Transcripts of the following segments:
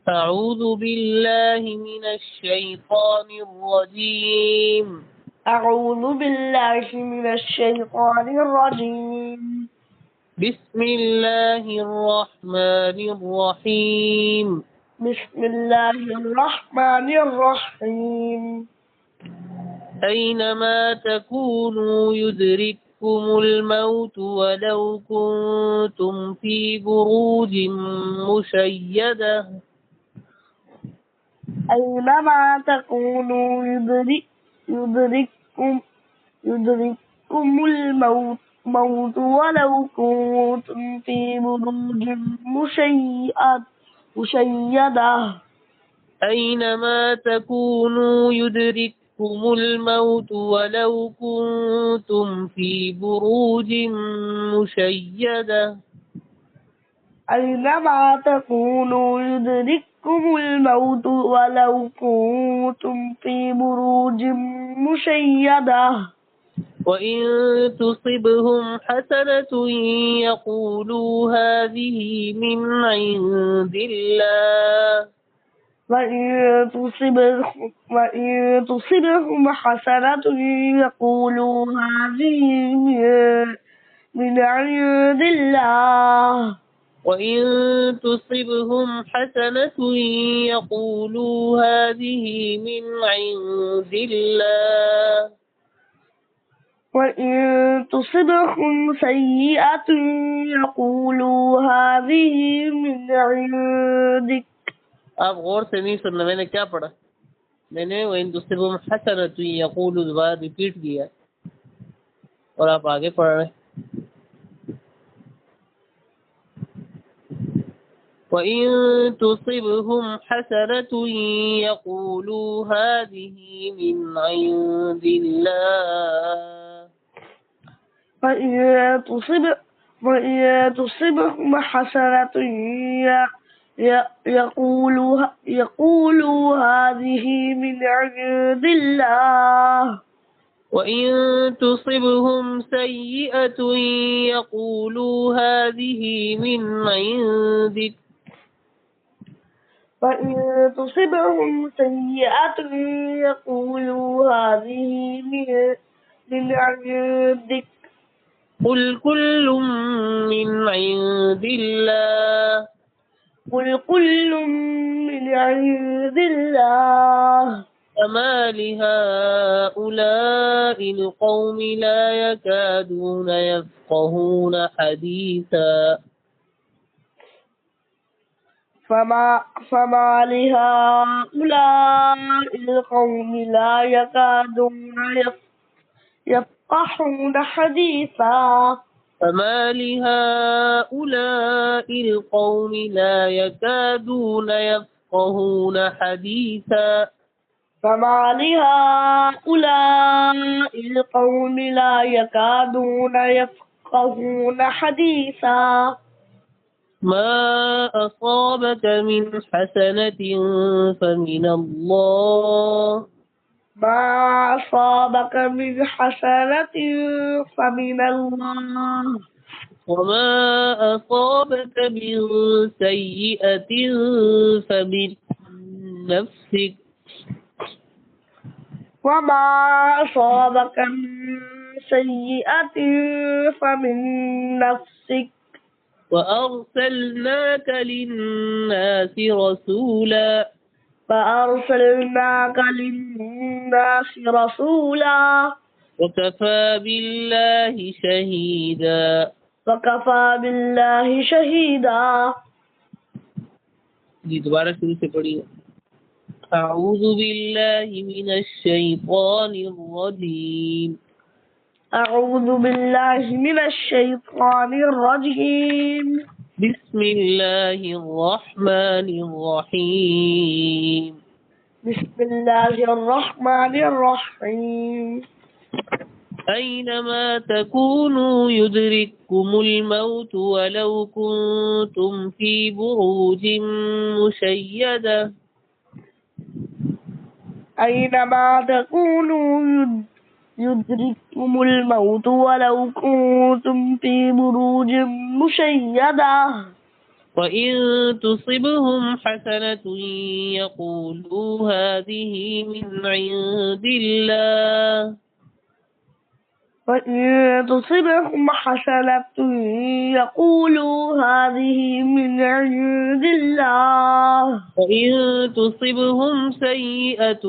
أعوذ بالله من الشيطان الرجيم. أعوذ بالله من الشيطان الرجيم. بسم الله الرحمن الرحيم. بسم الله الرحمن الرحيم. أينما تكونوا يدرككم الموت ولو كنتم في بروج مشيدة. أينما تكونوا يدرككم الموت ولو كنتم في بروج مشيدة. أينما تكونوا يدرككم الموت ولو كنتم في بروج مشيدة. أينما تكونوا يدرككم الموت ولو كنتم في بروج مشيدة. وإن تصبهم حسنة يقولوا هذه من عند الله. وإن تصبهم حسنة يقولوا هذه من عند الله. وإن تصبهم حسنة يقولوا هذه من عند الله. وإن تصبهم سيئة يقولوا هذه من عندك. आप गौर से नहीं सुनना, मैंने क्या पढ़ा? मैंने वइन तुसिबहुम हसनतुन यक़ूलु दोबारा रिपीट किया और आप आगे पढ़ रहे हैं। وإن تصبهم حسنة يقولوا هذه من عند الله. وإن تصبهم حسنة يقولوا هذه من عند الله. وإن تصبهم سيئة يقولوا هذه من عندك. وإن تصبهم سيئة يقولوا هذه من عندك. قل كل من عند الله. قل كل من عند الله. فما لهؤلاء القوم لا يكادون يفقهون حديثا. فما لهؤلاء القوم لا يكادون يفقهون حديثا. فما لهؤلاء القوم لا يكادون يفقهون حديثا. فما لهؤلاء القوم لا يكادون يفقهون حديثا. ما أصابك من حسنة فمن الله. ما أصابك من حسنة فمن الله. وما أصابك من سيئة فمن نفسك. وما أصابك من سيئة فمن نفسك. وأرسلناك للناس رسولا. فأرسلناك للناس رسولا. وكفى بالله شهيدا. وكفى بالله شهيدا. जी दोबारा शुरू से पढ़िए। أعوذ بالله من الشيطان الرجيم. أعوذ بالله من الشيطان الرجيم. بسم الله الرحمن الرحيم. بسم الله الرحمن الرحيم. أينما تكونوا يدرككم الموت ولو كنتم في بروج مشيدة. أينما تكونوا يدرككم الموت ولو كنتم في بروج مشيدة. وإن تصبهم حسنة يقولوا هذه من عند الله وإن تصبهم حسنة يقولوا هذه من عند الله وإن تصبهم سيئة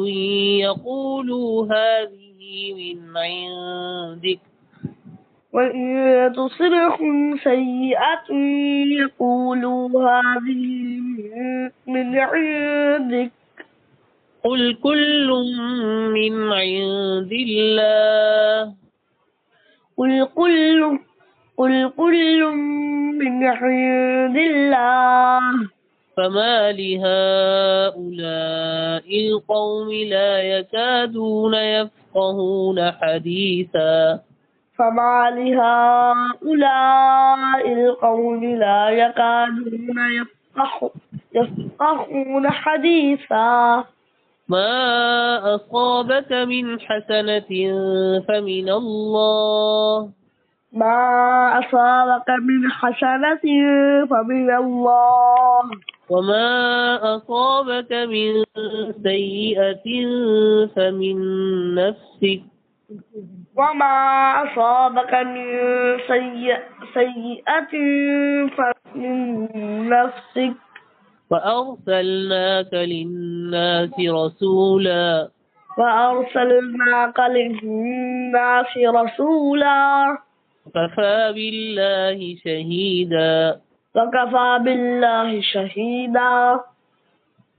يقولوا هذه من عندك وإن تصبهم سيئة يقولوا هذه من عندك قل كل من عند الله قل كل من عند الله فما لهؤلاء القوم لا يكادون يفقهون حديثا فما لهؤلاء القوم لا يكادون يفقهون حديثا ما أصابك من حسنة فمن الله ما أصابك من حسنة فمن الله وما أصابك من سيئة فمن نفسك وما أصابك من سيئة فمن نفسك وأرسلناك للناس رسولا وأرسلناك للناس رسولا وكفى بالله شهيدا وكفى بالله شهيدا